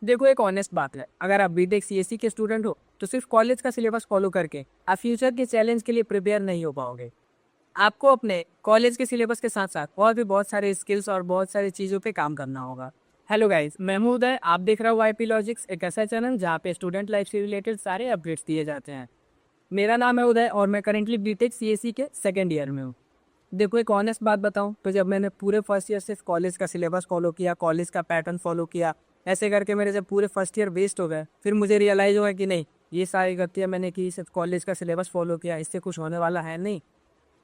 देखो एक ऑनेस्ट बात है, अगर आप बीटेक सीएससी के स्टूडेंट हो तो सिर्फ कॉलेज का सिलेबस फॉलो करके आप फ्यूचर के चैलेंज के लिए प्रिपेयर नहीं हो पाओगे। आपको अपने कॉलेज के सिलेबस के साथ साथ और भी बहुत सारे स्किल्स और बहुत सारी चीज़ों पे काम करना होगा। हेलो गाइस, मैं हूं उदय, आप देख रहे हो वाईपी लॉजिक्स, एक ऐसा चैनल जहां पे स्टूडेंट लाइफ से रिलेटेड सारे अपडेट्स दिए जाते हैं। मेरा नाम है उदय और मैं करेंटली बीटेक सीएससी के सेकेंड ईयर में हूँ। देखो एक ऑनेस्ट बात बताऊं तो जब मैंने पूरे फर्स्ट ईयर सिर्फ कॉलेज का सिलेबस फॉलो किया, कॉलेज का पैटर्न फॉलो किया, ऐसे करके मेरे जब पूरे फर्स्ट ईयर वेस्ट हो गए, फिर मुझे रियलाइज हुआ कि नहीं, ये सारी गलतियां मैंने की, सिर्फ कॉलेज का सिलेबस फॉलो किया, इससे कुछ होने वाला है नहीं।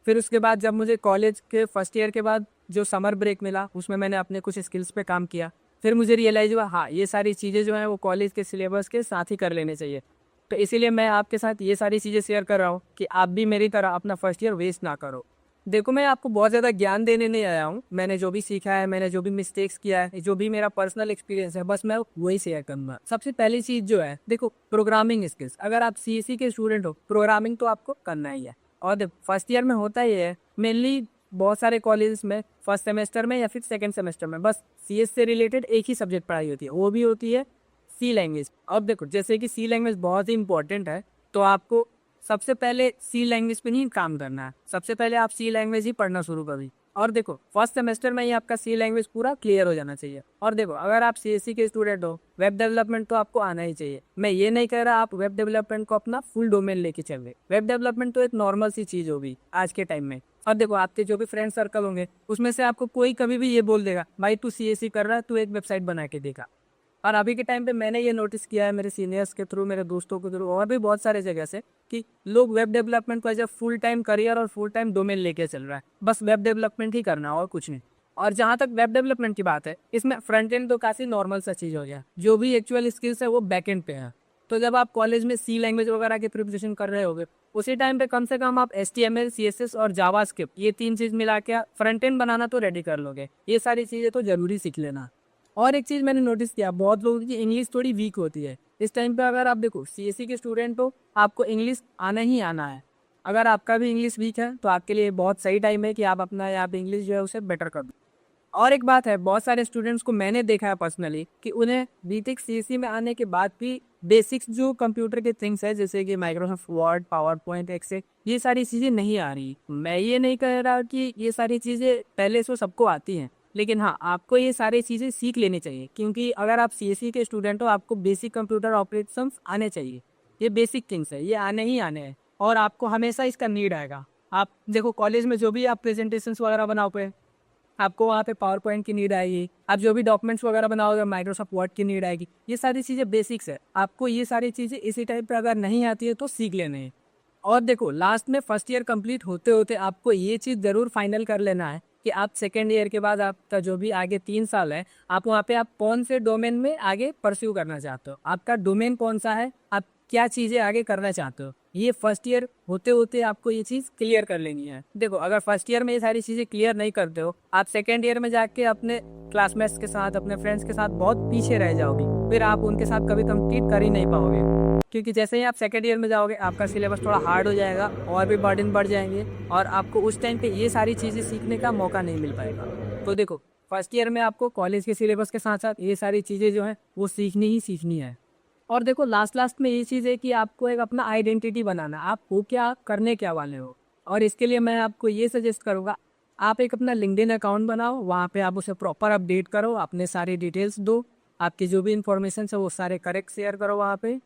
फिर उसके बाद जब मुझे कॉलेज के फर्स्ट ईयर के बाद जो समर ब्रेक मिला, उसमें मैंने अपने कुछ स्किल्स पे काम किया। फिर मुझे रियलाइज हुआ हाँ, ये सारी चीज़ें जो हैं वो कॉलेज के सिलेबस के साथ ही कर लेने चाहिए। तो इसीलिए मैं आपके साथ ये सारी चीज़ें शेयर कर रहा हूँ कि आप भी मेरी तरह अपना फर्स्ट ईयर वेस्ट ना करो। देखो मैं आपको बहुत ज़्यादा ज्ञान देने नहीं आया हूँ, मैंने जो भी सीखा है, मैंने जो भी मिस्टेक्स किया है, जो भी मेरा पर्सनल एक्सपीरियंस है, बस मैं वही शेयर करूँगा। सबसे पहली चीज़ जो है, देखो प्रोग्रामिंग स्किल्स, अगर आप सीएससी के स्टूडेंट हो, प्रोग्रामिंग तो आपको करना ही है। और देखो फर्स्ट ईयर में होता ही है मेनली, बहुत सारे कॉलेजेस में फर्स्ट सेमेस्टर में या फिर सेकेंड सेमेस्टर में बस सीएस से रिलेटेड एक ही सब्जेक्ट पढ़ाई होती है, वो भी होती है सी लैंग्वेज। अब देखो जैसे कि सी लैंग्वेज बहुत ही इंपॉर्टेंट है, तो आपको सबसे पहले सी लैंग्वेज पे नहीं काम करना है, सबसे पहले आप सी लैंग्वेज ही पढ़ना शुरू करिए। और देखो फर्स्ट सेमेस्टर में ही आपका सी लैंग्वेज पूरा क्लियर हो जाना चाहिए। और देखो अगर आप सीएससी के स्टूडेंट हो, वेब डेवलपमेंट तो आपको आना ही चाहिए। मैं ये नहीं कह रहा आप वेब डेवलपमेंट को अपना फुल डोमेन लेके चल रहे, वेब डेवलपमेंट तो एक नॉर्मल सी चीज़ होगी आज के टाइम में। और देखो आपके जो भी फ्रेंड सर्कल होंगे उसमें से आपको कोई कभी भी ये बोल देगा भाई तू सीएससी कर रहा है, तू एक वेबसाइट बना के देगा। और अभी के टाइम पे मैंने ये नोटिस किया है मेरे सीनियर्स के थ्रू, मेरे दोस्तों के थ्रू और भी बहुत सारे जगह से, कि लोग वेब डेवलपमेंट को as a full time career और फुल टाइम डोमेन लेके चल रहा है, बस वेब डेवलपमेंट ही करना और कुछ नहीं। और जहाँ तक वेब डेवलपमेंट की बात है, इसमें फ्रंट एंड तो काफ़ी नॉर्मल सा चीज़ हो गया, जो भी एक्चुअल स्किल्स है वो बैक एंड पे है। तो जब आप कॉलेज में सी लैंग्वेज वगैरह की प्रिपरेशन कर रहे होगे, उसी टाइम पे कम से कम आप HTML CSS और जावास्क्रिप्ट ये तीन चीज़ मिला के फ्रंट एंड बनाना तो रेडी कर लोगे। ये सारी चीज़ें तो जरूरी सीख लेना। और एक चीज़ मैंने नोटिस किया, बहुत लोगों की इंग्लिश थोड़ी वीक होती है इस टाइम पे। अगर आप देखो सीएससी के स्टूडेंट हो, आपको इंग्लिश आना ही आना है। अगर आपका भी इंग्लिश वीक है तो आपके लिए बहुत सही टाइम है कि आप अपना यहाँ पे इंग्लिश जो है उसे बेटर कर दो। और एक बात है, बहुत सारे स्टूडेंट्स को मैंने देखा है पर्सनली कि उन्हें बीटेक सीएससी में आने के बाद भी बेसिक्स जो कंप्यूटर के थिंग्स है, जैसे कि Microsoft Word, PowerPoint, Excel, ये सारी चीज़ें नहीं आ रही। मैं ये नहीं कह रहा कि ये सारी चीज़ें पहले से सबको आती हैं, लेकिन हाँ आपको ये सारी चीज़ें सीख लेनी चाहिए, क्योंकि अगर आप सीएससी के स्टूडेंट हो आपको बेसिक कंप्यूटर ऑपरेशंस आने चाहिए। ये बेसिक थिंग्स है, ये आने ही आने हैं और आपको हमेशा इसका नीड आएगा। आप देखो कॉलेज में जो भी आप प्रेजेंटेशंस वगैरह बनाओगे, आपको वहाँ पे पावर पॉइंट की नीड आएगी। आप जो भी डॉक्यूमेंट्स वगैरह बनाओगे, माइक्रोसॉफ्ट वर्ड की नीड आएगी। ये सारी चीज़ें बेसिक्स है, आपको ये सारी चीज़ें इसी टाइम पे अगर नहीं आती है तो सीख लेने हैं। और देखो लास्ट में फर्स्ट ईयर कंप्लीट होते होते आपको ये चीज़ ज़रूर फाइनल कर लेना है कि आप सेकेंड ईयर के बाद आपका जो भी आगे 3 साल है, आप वहाँ पे आप कौन से डोमेन में आगे परस्यू करना चाहते हो, आपका डोमेन कौन सा है, आप क्या चीज़ें आगे करना चाहते हो। ये फर्स्ट ईयर होते होते आपको ये चीज़ क्लियर कर लेनी है। देखो अगर फर्स्ट ईयर में ये सारी चीज़ें क्लियर नहीं करते हो, आप सेकेंड ईयर में जाके अपने क्लासमेट्स के साथ, अपने फ्रेंड्स के साथ बहुत पीछे रह जाओगे, फिर आप उनके साथ कभी कंप्लीट कर ही नहीं पाओगे। क्योंकि जैसे ही आप सेकेंड ईयर में जाओगे आपका सिलेबस थोड़ा हार्ड हो जाएगा और भी बर्डन बढ़ जाएंगे, और आपको उस टाइम पे ये सारी चीज़ें सीखने का मौका नहीं मिल पाएगा। तो देखो फर्स्ट ईयर में आपको कॉलेज के सिलेबस के साथ साथ ये सारी चीज़ें जो हैं वो सीखनी ही सीखनी है। और देखो लास्ट लास्ट में ये चीज़ है कि आपको एक अपना आइडेंटिटी बनाना, आप हो क्या, करने क्या वाले हो। और इसके लिए मैं आपको ये सजेस्ट करूँगा, आप एक अपना लिंक्डइन अकाउंट बनाओ, वहाँ पे आप उसे प्रॉपर अपडेट करो, अपने सारी डिटेल्स दो, आपकी जो भी इंफॉर्मेशन है वो सारे करेक्ट शेयर करो वहाँ पे।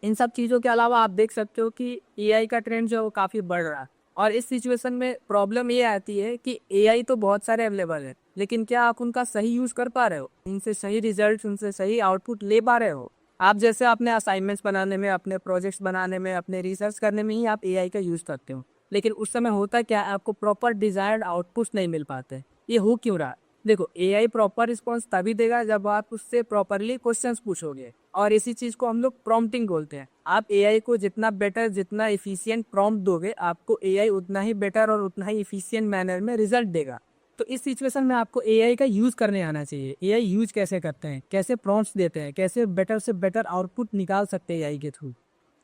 इन सब चीज़ों के अलावा आप देख सकते हो कि एआई का ट्रेंड जो है वो काफ़ी बढ़ रहा है। और इस सिचुएशन में प्रॉब्लम ये आती है कि एआई तो बहुत सारे अवेलेबल है, लेकिन क्या आप उनका सही यूज़ कर पा रहे हो, उनसे सही रिजल्ट, उनसे सही आउटपुट ले पा रहे हो। आप जैसे अपने असाइनमेंट्स बनाने में, अपने प्रोजेक्ट्स बनाने में, अपने रिसर्च करने में ही आप एआई का यूज़ करते हो, लेकिन उस समय होता क्या है, आपको प्रॉपर डिजायर्ड आउटपुट्स नहीं मिल पाते। ये हो क्यों रहा है? देखो एआई प्रॉपर रिस्पॉन्स तभी देगा जब आप उससे प्रॉपरली क्वेश्चंस पूछोगे, और इसी चीज को हम लोग प्रॉम्प्टिंग बोलते हैं। आप एआई को जितना बेटर, जितना इफिशियंट प्रॉम्प्ट दोगे, आपको एआई उतना ही बेटर और उतना ही इफिशियंट मैनर में रिजल्ट देगा। तो इस सिचुएशन में आपको एआई का यूज करने आना चाहिए। एआई यूज कैसे करते हैं, कैसे प्रॉम्प्ट्स देते हैं, कैसे बेटर से बेटर आउटपुट निकाल सकते हैं एआई के थ्रू।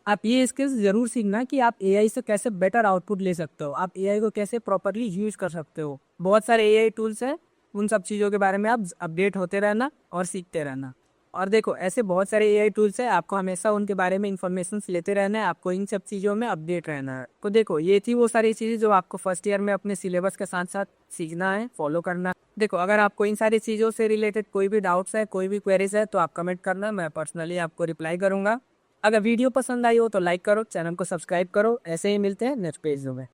आप ये स्किल्स जरूर सीखना कि आप एआई से कैसे बेटर आउटपुट ले सकते हो, आप एआई को कैसे प्रॉपरली यूज कर सकते हो। बहुत सारे एआई टूल्स हैं, उन सब चीज़ों के बारे में आप अपडेट होते रहना और सीखते रहना। और देखो ऐसे बहुत सारे एआई टूल्स है, आपको हमेशा उनके बारे में इंफॉर्मेशन लेते रहना है, आपको इन सब चीज़ों में अपडेट रहना है। तो देखो ये थी वो सारी चीज़ें जो आपको फर्स्ट ईयर में अपने सिलेबस के साथ साथ सीखना है, फॉलो करना है। देखो अगर आपको इन सारी चीज़ों से रिलेटेड कोई भी डाउट्स है, कोई भी क्वेरीज है, तो आप कमेंट करना, मैं पर्सनली आपको रिप्लाई करूंगा। अगर वीडियो पसंद आई हो तो लाइक करो, चैनल को सब्सक्राइब करो। ऐसे ही मिलते हैं नेक्स्ट पेज में।